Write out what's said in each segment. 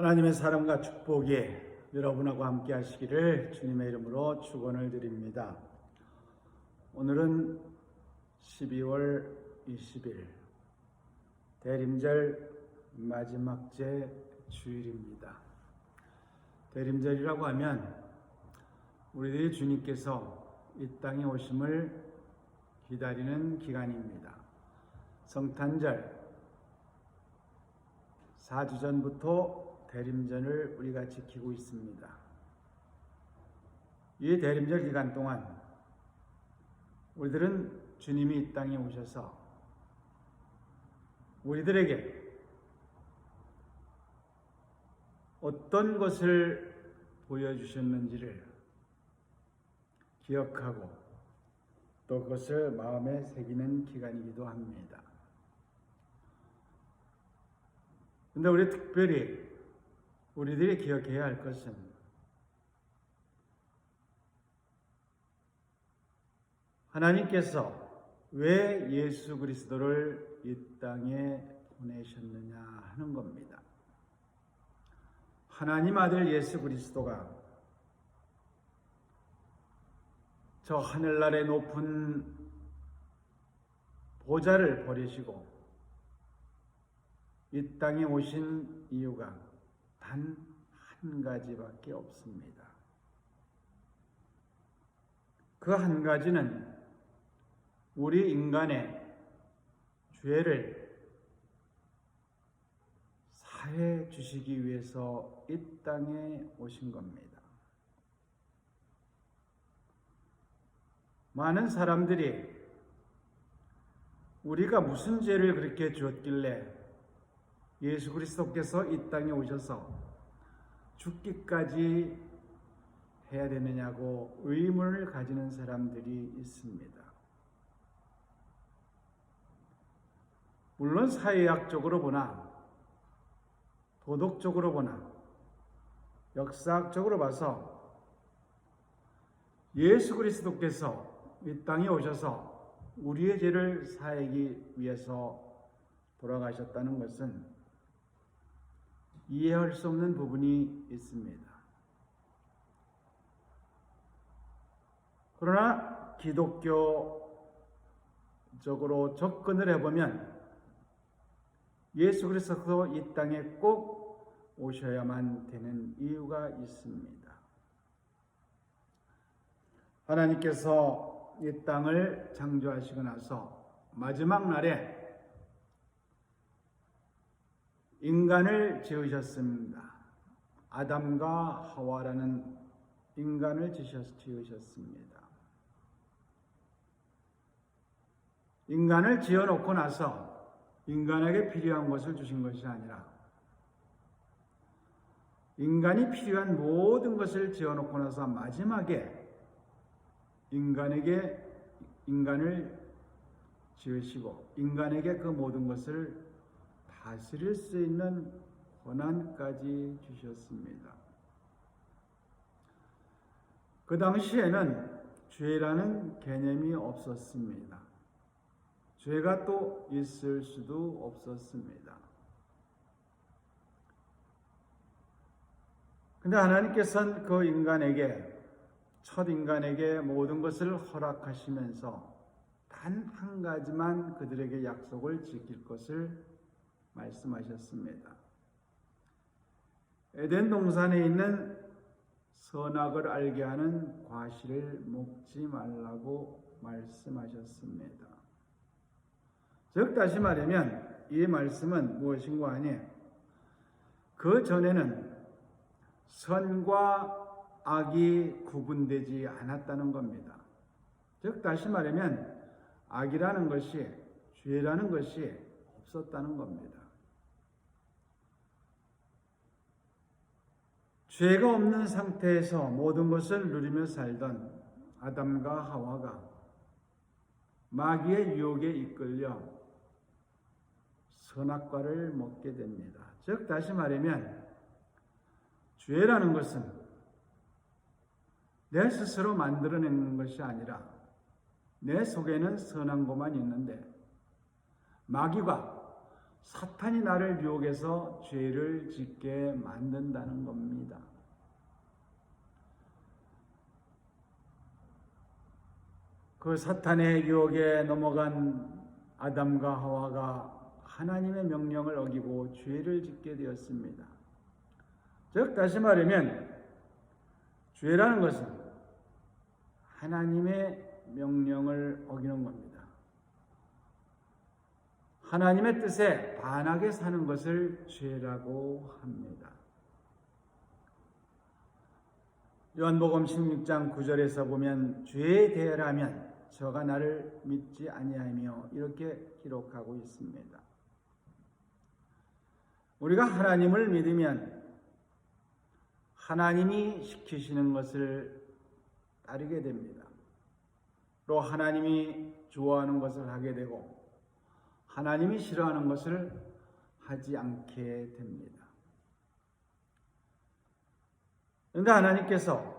하나님의 사랑과 축복이 여러분하고 함께 하시기를 주님의 이름으로 축원을 드립니다. 오늘은 12월 20일 대림절 마지막 째 주일입니다. 대림절이라고 하면 우리들이 주님께서 이 땅에 오심을 기다리는 기간입니다. 성탄절 4주 전부터 대림절을 우리가 지키고 있습니다. 이 대림절 기간 동안 우리들은 주님이 이 땅에 오셔서 우리들에게 어떤 것을 보여주셨는지를 기억하고 또 그것을 마음에 새기는 기간이기도 합니다. 그런데 우리 특별히 우리들이 기억해야 할 것은 하나님께서 왜 예수 그리스도를 이 땅에 보내셨느냐 하는 겁니다. 하나님 아들 예수 그리스도가 저 하늘나라의 높은 보좌를 버리시고 이 땅에 오신 이유가 단 한 가지밖에 없습니다. 그 한 가지는 우리 인간의 죄를 사해 주시기 위해서 이 땅에 오신 겁니다. 많은 사람들이 우리가 무슨 죄를 그렇게 지었길래 예수 그리스도께서 이 땅에 오셔서 죽기까지 해야 되느냐고 의문을 가지는 사람들이 있습니다. 물론 사회학적으로 보나 도덕적으로 보나 역사학적으로 봐서 예수 그리스도께서 이 땅에 오셔서 우리의 죄를 사하기 위해서 돌아가셨다는 것은 이해할 수 없는 부분이 있습니다. 그러나 기독교적으로 접근을 해보면 예수 그리스도께서 이 땅에 꼭 오셔야만 되는 이유가 있습니다. 하나님께서 이 땅을 창조하시고 나서 마지막 날에 인간을 지으셨습니다. 아담과 하와라는 인간을 지으셨습니다. 인간을 지어놓고 나서 인간에게 필요한 것을 주신 것이 아니라 인간이 필요한 모든 것을 지어놓고 나서 마지막에 인간을 지으시고 인간에게 그 모든 것을 다스릴 수 있는 권한까지 주셨습니다. 그 당시에는 죄라는 개념이 없었습니다. 죄가 또 있을 수도 없었습니다. 근데 하나님께서는 그 첫 인간에게 모든 것을 허락하시면서 단 한 가지만 그들에게 약속을 지킬 것을 말씀하셨습니다. 에덴 동산에 있는 선악을 알게 하는 과실을 먹지 말라고 말씀하셨습니다. 즉 다시 말하면 이 말씀은 무엇인가 하니 그 전에는 선과 악이 구분되지 않았다는 겁니다. 즉 다시 말하면 악이라는 것이 죄라는 것이 없었다는 겁니다. 죄가 없는 상태에서 모든 것을 누리며 살던 아담과 하와가 마귀의 유혹에 이끌려 선악과를 먹게 됩니다. 즉 다시 말하면 죄라는 것은 내 스스로 만들어내는 것이 아니라 내 속에는 선한 것만 있는데 마귀가 사탄이 나를 유혹해서 죄를 짓게 만든다는 겁니다. 그 사탄의 유혹에 넘어간 아담과 하와가 하나님의 명령을 어기고 죄를 짓게 되었습니다. 즉 다시 말하면 죄라는 것은 하나님의 명령을 어기는 겁니다. 하나님의 뜻에 반하게 사는 것을 죄라고 합니다. 요한복음 16장 9절에서 보면 죄에 대하라면 저가 나를 믿지 아니하며 이렇게 기록하고 있습니다. 우리가 하나님을 믿으면 하나님이 시키시는 것을 따르게 됩니다. 또 하나님이 좋아하는 것을 하게 되고 하나님이 싫어하는 것을 하지 않게 됩니다. 그런데 하나님께서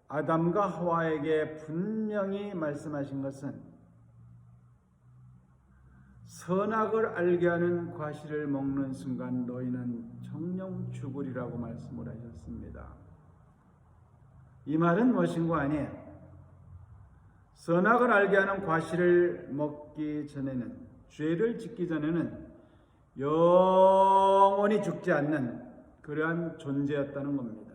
아담과 하와에게 분명히 말씀하신 것은 선악을 알게 하는 과실을 먹는 순간 너희는 정령 죽으리라고 말씀을 하셨습니다. 이 말은 무엇인고 하니 선악을 알게 하는 과실을 먹기 전에는 죄를 짓기 전에는 영원히 죽지 않는 그러한 존재였다는 겁니다.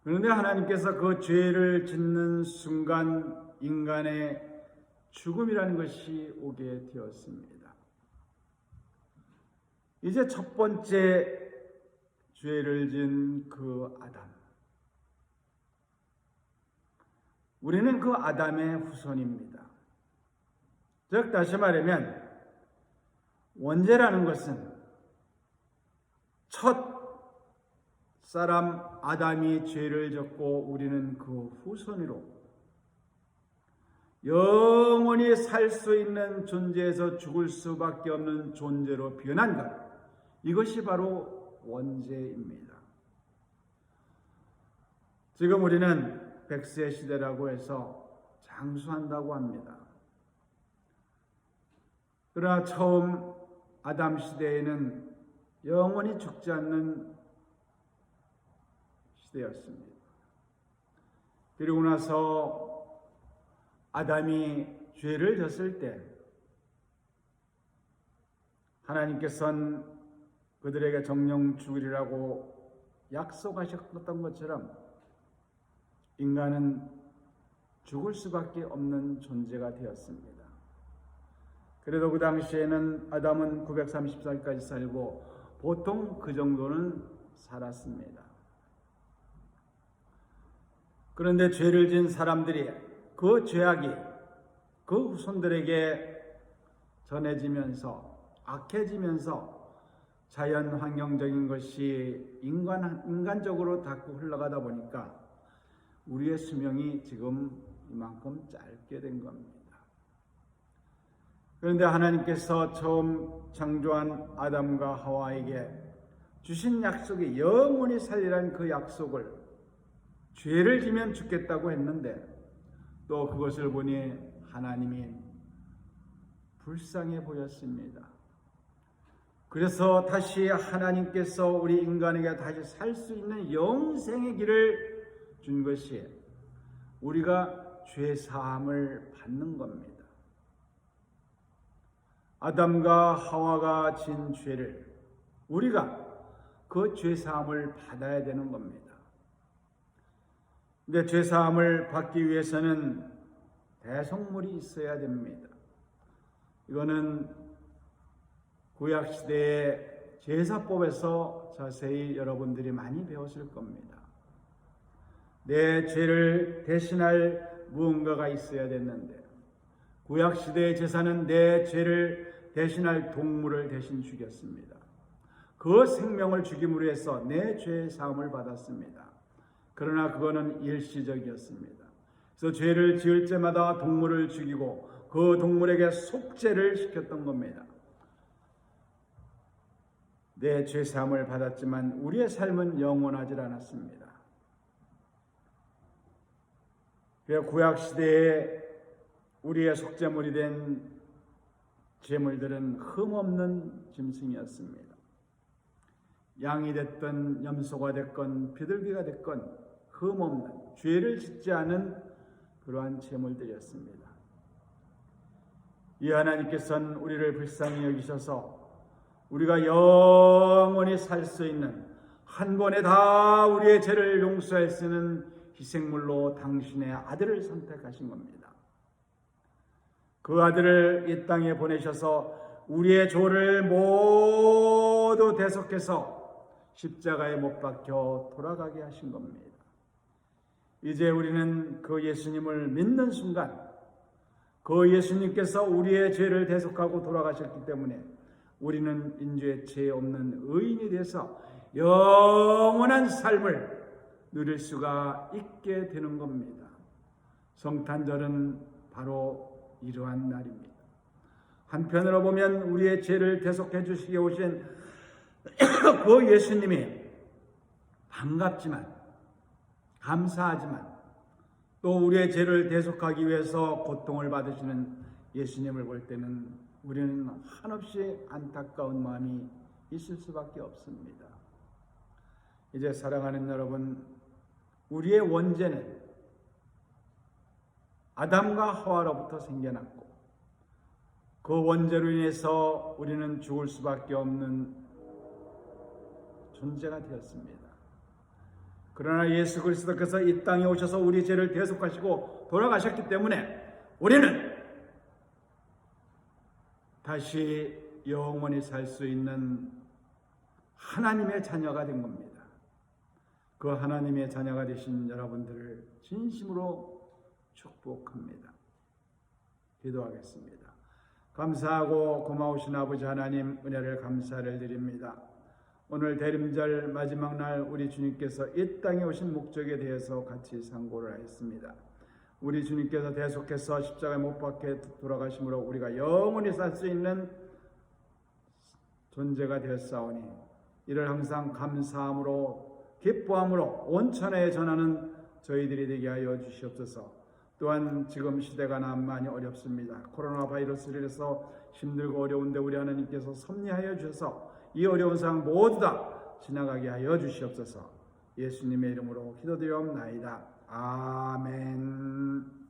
그런데 하나님께서 그 죄를 짓는 순간 인간의 죽음이라는 것이 오게 되었습니다. 이제 첫 번째 죄를 지은 그 아담. 우리는 그 아담의 후손입니다. 즉 다시 말하면 원죄라는 것은 첫 사람 아담이 죄를 졌고 우리는 그 후손으로 영원히 살 수 있는 존재에서 죽을 수밖에 없는 존재로 변한 것, 이것이 바로 원죄입니다. 지금 우리는 100세 시대라고 해서 장수한다고 합니다. 그러나 처음 아담 시대에는 영원히 죽지 않는 시대였습니다. 그리고 나서 아담이 죄를 졌을 때 하나님께서는 그들에게 정령 죽으리라고 약속하셨던 것처럼 인간은 죽을 수밖에 없는 존재가 되었습니다. 그래도 그 당시에는 아담은 930살까지 살고 보통 그 정도는 살았습니다. 그런데 죄를 지은 사람들이 그 죄악이 그 후손들에게 전해지면서 악해지면서 자연 환경적인 것이 인간적으로 자꾸 흘러가다 보니까 우리의 수명이 지금 이만큼 짧게 된 겁니다. 그런데 하나님께서 처음 창조한 아담과 하와에게 주신 약속이 영원히 살리라는 그 약속을 죄를 지면 죽겠다고 했는데 또 그것을 보니 하나님이 불쌍해 보였습니다. 그래서 다시 하나님께서 우리 인간에게 다시 살 수 있는 영생의 길을 준 것이 우리가 죄 사함을 받는 겁니다. 아담과 하와가 진 죄를 우리가 그 죄 사함을 받아야 되는 겁니다. 근데 죄 사함을 받기 위해서는 대속물이 있어야 됩니다. 이거는 구약 시대의 제사법에서 자세히 여러분들이 많이 배웠을 겁니다. 내 죄를 대신할 무언가가 있어야 됐는데 구약 시대의 제사는 내 죄를 대신할 동물을 대신 죽였습니다. 그 생명을 죽임으로 해서 내 죄의 사함을 받았습니다. 그러나 그거는 일시적이었습니다. 그래서 죄를 지을 때마다 동물을 죽이고 그 동물에게 속죄를 시켰던 겁니다. 내 죄 사함을 받았지만 우리의 삶은 영원하지 않았습니다. 구약 시대에 우리의 속죄물이 된 제물들은 흠없는 짐승이었습니다. 양이 됐건 염소가 됐건 비둘기가 됐건 흠없는, 죄를 짓지 않은 그러한 제물들이었습니다. 이 하나님께서는 우리를 불쌍히 여기셔서 우리가 영원히 살 수 있는, 한 번에 다 우리의 죄를 용서할 수 있는 희생물로 당신의 아들을 선택하신 겁니다. 그 아들을 이 땅에 보내셔서 우리의 죄를 모두 대속해서 십자가에 못 박혀 돌아가게 하신 겁니다. 이제 우리는 그 예수님을 믿는 순간, 그 예수님께서 우리의 죄를 대속하고 돌아가셨기 때문에 우리는 인주의 죄 없는 의인이 돼서 영원한 삶을 누릴 수가 있게 되는 겁니다. 성탄절은 바로 이러한 날입니다. 한편으로 보면 우리의 죄를 대속해 주시게 오신 그 예수님이 반갑지만, 감사하지만, 또 우리의 죄를 대속하기 위해서 고통을 받으시는 예수님을 볼 때는 우리는 한없이 안타까운 마음이 있을 수밖에 없습니다. 이제 사랑하는 여러분, 우리의 원죄는 아담과 하와로부터 생겨났고 그 원죄로 인해서 우리는 죽을 수밖에 없는 존재가 되었습니다. 그러나 예수 그리스도께서 이 땅에 오셔서 우리 죄를 대속하시고 돌아가셨기 때문에 우리는 다시 영원히 살 수 있는 하나님의 자녀가 된 겁니다. 그 하나님의 자녀가 되신 여러분들을 진심으로 축복합니다. 기도하겠습니다. 감사하고 고마우신 아버지 하나님, 은혜를 감사를 드립니다. 오늘 대림절 마지막 날 우리 주님께서 이 땅에 오신 목적에 대해서 같이 상고를 했습니다. 우리 주님께서 대속해서 십자가에 못 박혀 돌아가심으로 우리가 영원히 살 수 있는 존재가 되었사오니 이를 항상 감사함으로 기뻐함으로 온천에 전하는 저희들이 되게 하여 주시옵소서. 또한 지금 시대가 많이 어렵습니다. 코로나 바이러스를 인해서 힘들고 어려운데 우리 하나님께서 섭리하여 주셔서 이 어려운 상황 모두 다 지나가게 하여 주시옵소서. 예수님의 이름으로 기도드리옵나이다. 아멘.